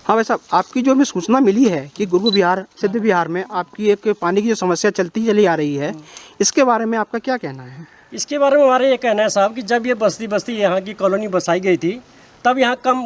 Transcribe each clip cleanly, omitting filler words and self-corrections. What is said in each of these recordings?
हाँ भाई साहब, आपकी जो हमें सूचना मिली है कि गुरु विहार सिद्ध विहार में आपकी एक पानी की जो समस्या चलती चली आ रही है, इसके बारे में आपका क्या कहना है? इसके बारे में हमारा ये कहना है साहब कि जब ये बस्ती यहाँ की कॉलोनी बसाई गई थी, तब यहाँ कम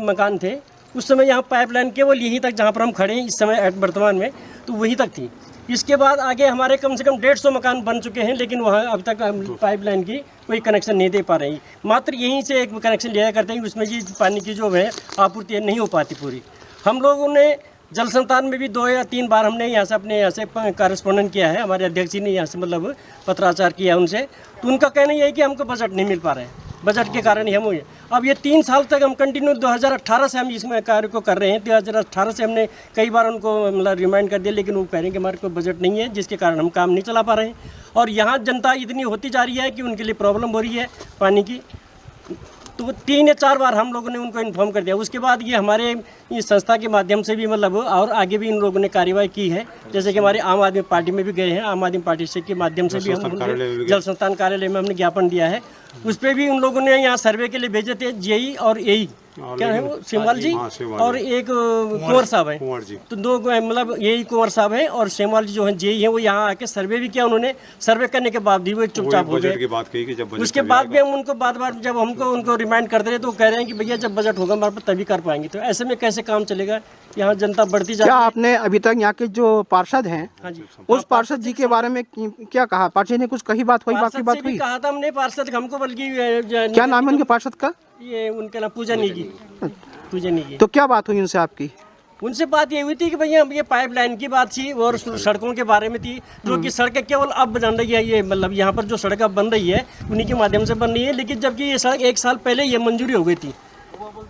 मकान थे। उस समय यहाँ पाइपलाइन केवल यहीं तक जहाँ पर हम खड़े हैं इस समय वर्तमान में, तो वहीं तक थी। इसके बाद आगे हमारे कम से कम 150 मकान बन चुके हैं, लेकिन वहाँ अब तक पाइपलाइन की कोई कनेक्शन नहीं दे पा रही। मात्र यहीं से एक कनेक्शन लिया करते हैं, उसमें ये पानी की जो है आपूर्ति नहीं हो पाती पूरी। हम लोगों ने जल संस्थान में भी 2 या 3 बार हमने यहाँ से कॉरेस्पॉन्डेंट किया है। हमारे अध्यक्ष जी ने यहाँ से मतलब पत्राचार किया उनसे, तो उनका कहना यही है कि हमको बजट नहीं मिल पा रहे हैं, बजट के कारण ही हम हुए। अब ये 3 साल तक हम कंटिन्यू 2018 से हम इसमें कार्य को कर रहे हैं। 2018 से हमने कई बार उनको मतलब रिमाइंड कर दिया, लेकिन वो कह रहे हैं कि हमारे को बजट नहीं है, जिसके कारण हम काम नहीं चला पा रहे हैं। और यहाँ जनता इतनी होती जा रही है कि उनके लिए प्रॉब्लम हो रही है पानी की। तो 3 या 4 बार हम लोगों ने उनको इन्फॉर्म कर दिया। उसके बाद ये हमारे इस संस्था के माध्यम से भी मतलब और आगे भी इन लोगों ने कार्रवाई की है। जैसे कि हमारे आम आदमी पार्टी में भी गए हैं, आम आदमी पार्टी से के माध्यम से भी हम जल संस्थान कार्यालय में हमने ज्ञापन दिया है। उस पर भी उन लोगों ने यहाँ सर्वे के लिए भेजे थे, जेई और एई क्या है वो सेमवाल जी और एक कुंवर साहब है, तो 2 मतलब यही कुंवर साहब है और सेमवाल जी जो है जेई है, वो यहाँ आके सर्वे भी किया। उन्होंने सर्वे करने के बाद भी वो चुपचाप हो गए। उसके बाद भी हम उनको बार जब हमको उनको रिमाइंड करते रहे तो कह रहे हैं कि भैया जब बजट होगा हमारे पास तभी कर पाएंगे। तो ऐसे में कैसे काम चलेगा? यहाँ जनता बढ़ती जा रही है। क्या आपने अभी तक यहाँ के जो पार्षद हैं, हाँ जी, उस पार्षद जी के बारे में क्या कहा? पार्षद ने कुछ कही बात हुई, बाकी बात हुई? कहा था हमने पार्षद हमको, बल्कि क्या नाम है उनके पार्षद का? ये उनका नाम पूजा नेगी। तो क्या बात हुई उनसे आपकी? उनसे बात ये हुई थी कि भैया ये पाइपलाइन की बात थी और सड़कों के बारे में थी, जो कि सड़कें केवल अब बन रही है। ये मतलब यहाँ पर जो सड़क अब बन रही है उन्हीं के माध्यम से बन रही है, लेकिन जबकि ये सड़क 1 साल पहले ये मंजूरी हो गई थी,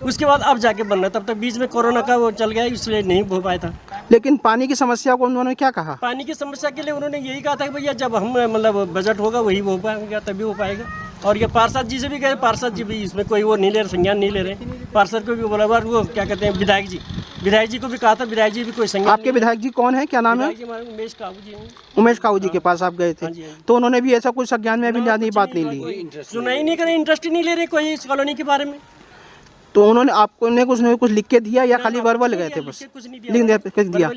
उसके बाद अब जाके बन रहा है। तब तक बीच में कोरोना का वो चल गया, इसलिए नहीं हो पाया था। लेकिन पानी की समस्या को उन्होंने क्या कहा? पानी की समस्या के लिए उन्होंने यही कहा था कि भैया जब हम मतलब बजट होगा वही हो पाएगा, तभी हो पाएगा। और ये पार्षद जी से भी गए, पार्षद जी भी इसमें कोई वो नहीं ले रहे, संज्ञान नहीं ले रहे। पार्षद को भी बोला बार, वो क्या कहते हैं विधायक जी को भी कहा था, विधायक जी भी कोई संज्ञान। आपके विधायक जी कौन है, क्या नाम है? उमेश काऊ जी। उमेश काऊ जी के पास आप गए थे, तो उन्होंने भी ऐसा कुछ संज्ञान में अभी ज्यादा बात नहीं ली, सुना ही नहीं करे, इंटरेस्ट ही नहीं ले रहे कोई इस कॉलोनी के बारे में। तो उन्होंने आपको ने कुछ लिख के दिया या खाली वर्बल गए थे? बस लिख दिया।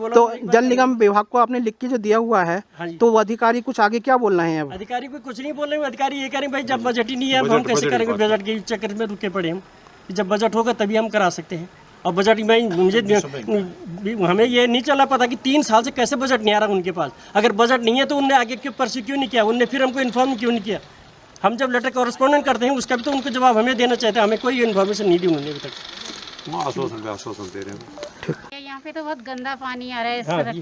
तो जल निगम विभाग को आपने लिख के जो दिया हुआ है, तो वो अधिकारी कुछ आगे क्या बोल रहे हैं? अब अधिकारी को कुछ नहीं बोल रहे हैं। अधिकारी ये कह रहे हैं भाई जब बजट ही नहीं है हम कैसे करेंगे? बजट के चक्कर में रुके पड़े हम, जब बजट होगा तभी हम करा सकते हैं। और बजट में मुझे हमें ये नहीं चला पता कि 3 साल से कैसे बजट नहीं आ रहा उनके पास। अगर बजट नहीं है तो उनने आगे क्यों परस्यू क्यों नहीं किया? उनने फिर हमको इन्फॉर्म क्यों नहीं किया? हम जब लेटर कॉरेस्पॉन्डेंट करते हैं उसका भी तो उनको जवाब हमें देना चाहते हैं। हमें कोई इन्फॉर्मेशन नहीं दी उन्होंने अभी तक। आश्वासन दे रहे हैं। यहाँ पे तो बहुत गंदा पानी आ रहा है।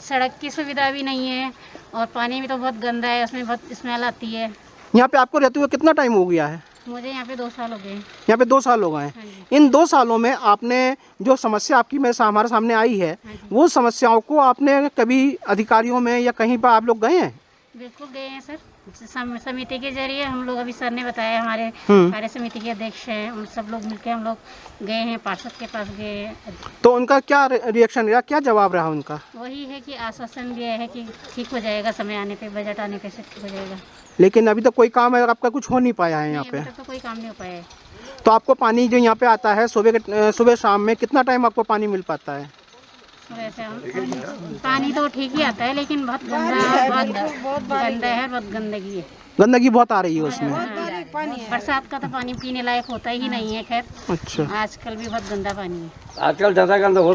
सड़क की सुविधा भी नहीं है और पानी भी तो बहुत गंदा है, उसमें बहुत स्मेल आती है। यहाँ पे आपको रहते हुए कितना टाइम हो गया है? मुझे यहाँ पे 2 साल हो गए। यहाँ पे 2 साल हो गए हैं। इन 2 सालों में आपने जो समस्या आपकी हमारे सामने आई है, वो समस्याओं को आपने कभी अधिकारियों में या कहीं पर आप लोग गए हैं? बिल्कुल गए हैं सर, समिति के जरिए हम लोग, अभी सर ने बताया, हमारे कार्य समिति के अध्यक्ष हैं, उन सब लोग मिलकर हम लोग गए हैं, पार्षद के पास गए। तो उनका क्या रिएक्शन रहा, क्या जवाब रहा उनका? वही है कि आश्वासन दिया है कि ठीक हो जाएगा, समय आने पे, बजट आने पे सब ठीक हो जाएगा। लेकिन अभी तक कोई काम है आपका कुछ हो नहीं पाया है यहाँ पे? अभी तक तो कोई काम नहीं हो पाया है। तो आपको पानी जो यहाँ पे आता है सुबह शाम में कितना टाइम आपको पानी मिल पाता है? वैसे पानी तो ठीक ही आता है, लेकिन बहुत गंदा है, बहुत गंदा है, बहुत गंदगी है, गंदगी बहुत आ रही है उसमें। बरसात का तो पानी पीने लायक होता ही नहीं है। खैर, अच्छा, आजकल भी बहुत गंदा पानी है। आजकल ज़्यादा गंदा हो